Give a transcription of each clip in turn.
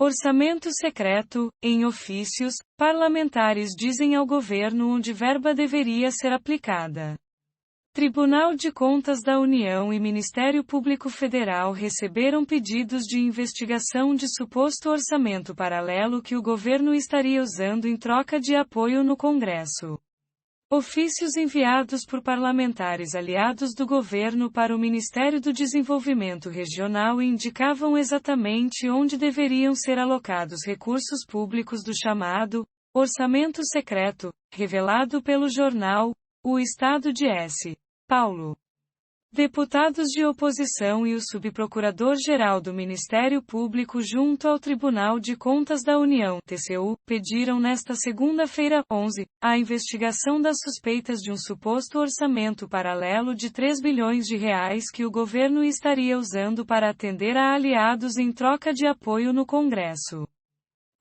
Orçamento secreto, em ofícios, parlamentares dizem ao governo onde verba deveria ser aplicada. Tribunal de Contas da União e Ministério Público Federal receberam pedidos de investigação de suposto orçamento paralelo que o governo estaria usando em troca de apoio no Congresso. Ofícios enviados por parlamentares aliados do governo para o Ministério do Desenvolvimento Regional indicavam exatamente onde deveriam ser alocados recursos públicos do chamado orçamento secreto, revelado pelo jornal O Estado de S. Paulo. Deputados de oposição e o subprocurador-geral do Ministério Público junto ao Tribunal de Contas da União, TCU, pediram nesta segunda-feira, 11, a investigação das suspeitas de um suposto orçamento paralelo de 3 bilhões de reais que o governo estaria usando para atender a aliados em troca de apoio no Congresso.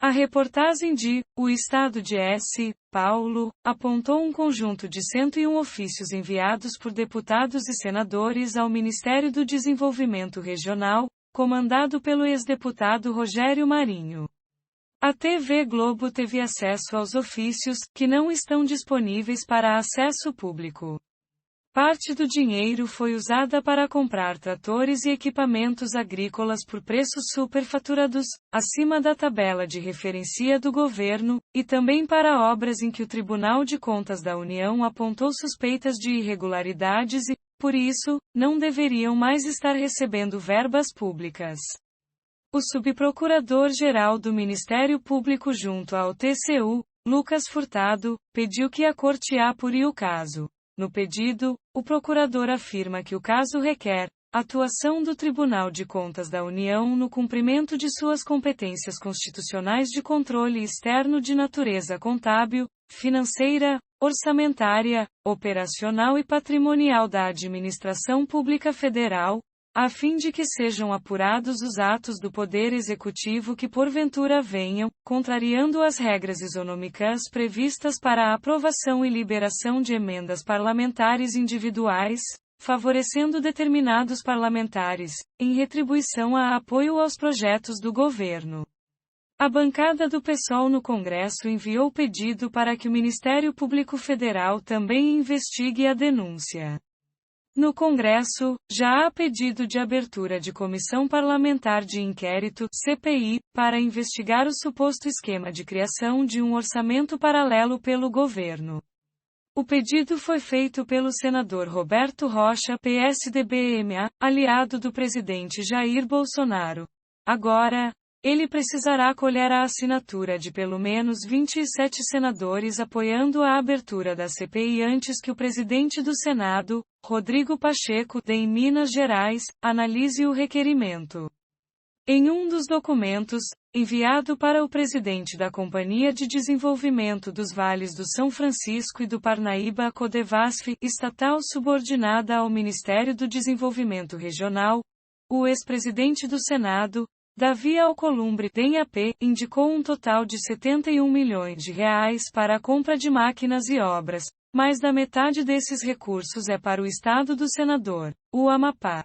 A reportagem de O Estado de S. Paulo apontou um conjunto de 101 ofícios enviados por deputados e senadores ao Ministério do Desenvolvimento Regional, comandado pelo ex-deputado Rogério Marinho. A TV Globo teve acesso aos ofícios, que não estão disponíveis para acesso público. Parte do dinheiro foi usada para comprar tratores e equipamentos agrícolas por preços superfaturados, acima da tabela de referencia do governo, e também para obras em que o Tribunal de Contas da União apontou suspeitas de irregularidades e, por isso, não deveriam mais estar recebendo verbas públicas. O subprocurador-geral do Ministério Público junto ao TCU, Lucas Furtado, pediu que a Corte apurie o caso. No pedido, o procurador afirma que o caso requer atuação do Tribunal de Contas da União no cumprimento de suas competências constitucionais de controle externo de natureza contábil, financeira, orçamentária, operacional e patrimonial da Administração Pública Federal, a fim de que sejam apurados os atos do Poder Executivo que porventura venham, contrariando as regras isonômicas previstas para a aprovação e liberação de emendas parlamentares individuais, favorecendo determinados parlamentares, em retribuição a apoio aos projetos do governo. A bancada do PSOL no Congresso enviou pedido para que o Ministério Público Federal também investigue a denúncia. No Congresso, já há pedido de abertura de Comissão Parlamentar de Inquérito, CPI, para investigar o suposto esquema de criação de um orçamento paralelo pelo governo. O pedido foi feito pelo senador Roberto Rocha, PSDB-MA, aliado do presidente Jair Bolsonaro. Agora, ele precisará colher a assinatura de pelo menos 27 senadores apoiando a abertura da CPI antes que o presidente do Senado, Rodrigo Pacheco, em Minas Gerais, analise o requerimento. Em um dos documentos, enviado para o presidente da Companhia de Desenvolvimento dos Vales do São Francisco e do Parnaíba, Codevasf, estatal subordinada ao Ministério do Desenvolvimento Regional, o ex-presidente do Senado, Davi Alcolumbre, DEM-AP, indicou um total de 71 milhões de reais para a compra de máquinas e obras. Mais da metade desses recursos é para o estado do senador, o Amapá.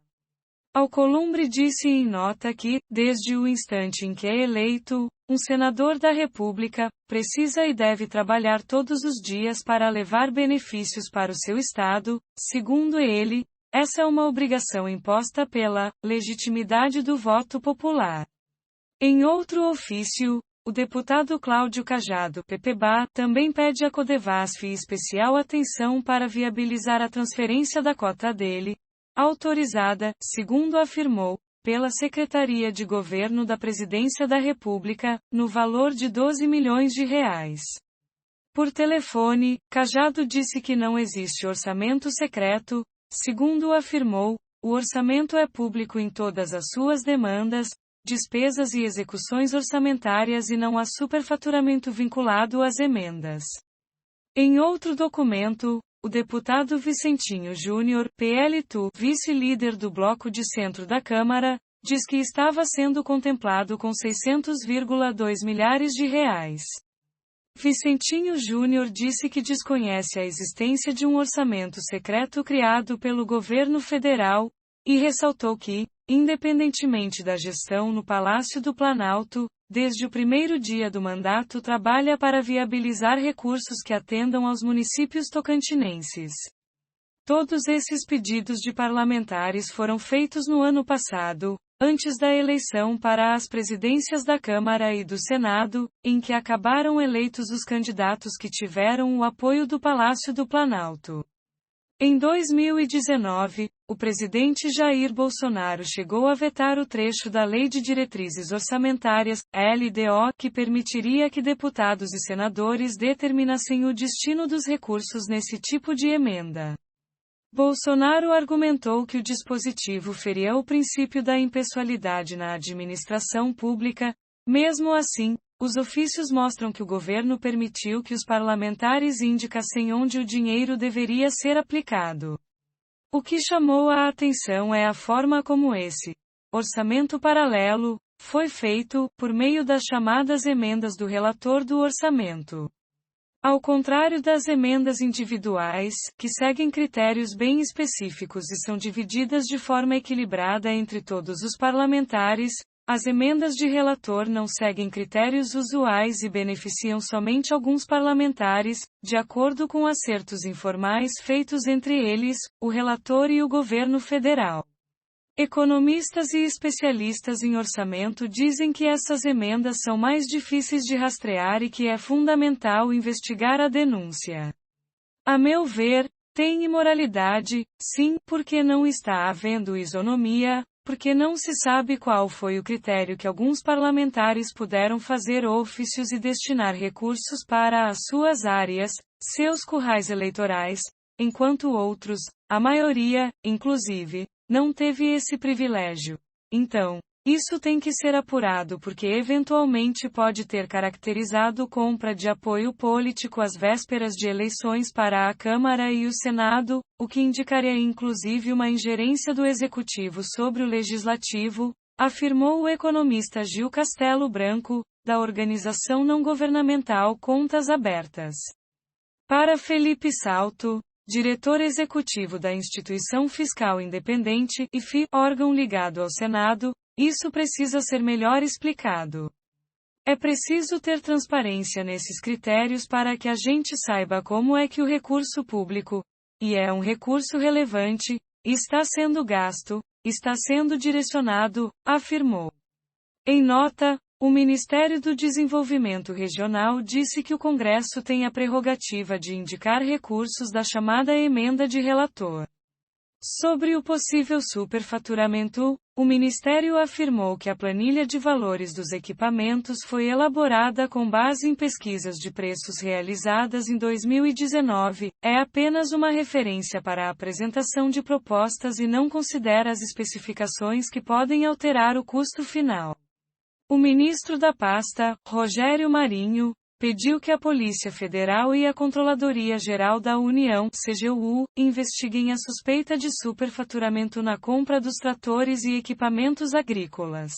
Alcolumbre disse em nota que, desde o instante em que é eleito, um senador da República, precisa e deve trabalhar todos os dias para levar benefícios para o seu estado. Segundo ele, essa é uma obrigação imposta pela legitimidade do voto popular. Em outro ofício, o deputado Cláudio Cajado, PPBA, também pede à Codevasf especial atenção para viabilizar a transferência da cota dele, autorizada, segundo afirmou, pela Secretaria de Governo da Presidência da República, no valor de 12 milhões de reais. Por telefone, Cajado disse que não existe orçamento secreto. Segundo afirmou, o orçamento é público em todas as suas demandas, despesas e execuções orçamentárias e não há superfaturamento vinculado às emendas. Em outro documento, o deputado Vicentinho Júnior, PL-TU, vice-líder do Bloco de Centro da Câmara, diz que estava sendo contemplado com 600,2 milhares de reais. Vicentinho Júnior disse que desconhece a existência de um orçamento secreto criado pelo governo federal, e ressaltou que, independentemente da gestão no Palácio do Planalto, desde o primeiro dia do mandato trabalha para viabilizar recursos que atendam aos municípios tocantinenses. Todos esses pedidos de parlamentares foram feitos no ano passado, antes da eleição para as presidências da Câmara e do Senado, em que acabaram eleitos os candidatos que tiveram o apoio do Palácio do Planalto. Em 2019, o presidente Jair Bolsonaro chegou a vetar o trecho da Lei de Diretrizes Orçamentárias, LDO, que permitiria que deputados e senadores determinassem o destino dos recursos nesse tipo de emenda. Bolsonaro argumentou que o dispositivo feria o princípio da impessoalidade na administração pública. Mesmo assim, os ofícios mostram que o governo permitiu que os parlamentares indicassem onde o dinheiro deveria ser aplicado. O que chamou a atenção é a forma como esse orçamento paralelo foi feito, por meio das chamadas emendas do relator do orçamento. Ao contrário das emendas individuais, que seguem critérios bem específicos e são divididas de forma equilibrada entre todos os parlamentares, as emendas de relator não seguem critérios usuais e beneficiam somente alguns parlamentares, de acordo com acertos informais feitos entre eles, o relator e o governo federal. Economistas e especialistas em orçamento dizem que essas emendas são mais difíceis de rastrear e que é fundamental investigar a denúncia. A meu ver, tem imoralidade, sim, porque não está havendo isonomia, porque não se sabe qual foi o critério que alguns parlamentares puderam fazer ofícios e destinar recursos para as suas áreas, seus currais eleitorais, enquanto outros, a maioria, inclusive, não teve esse privilégio. Então, isso tem que ser apurado porque eventualmente pode ter caracterizado compra de apoio político às vésperas de eleições para a Câmara e o Senado, o que indicaria inclusive uma ingerência do Executivo sobre o Legislativo, afirmou o economista Gil Castelo Branco, da organização não governamental Contas Abertas. Para Felipe Salto, diretor executivo da Instituição Fiscal Independente, IFI, órgão ligado ao Senado, isso precisa ser melhor explicado. É preciso ter transparência nesses critérios para que a gente saiba como é que o recurso público, e é um recurso relevante, está sendo gasto, está sendo direcionado, afirmou. Em nota, o Ministério do Desenvolvimento Regional disse que o Congresso tem a prerrogativa de indicar recursos da chamada emenda de relator. Sobre o possível superfaturamento, o Ministério afirmou que a planilha de valores dos equipamentos foi elaborada com base em pesquisas de preços realizadas em 2019, é apenas uma referência para a apresentação de propostas e não considera as especificações que podem alterar o custo final. O ministro da pasta, Rogério Marinho, pediu que a Polícia Federal e a Controladoria Geral da União, CGU, investiguem a suspeita de superfaturamento na compra dos tratores e equipamentos agrícolas.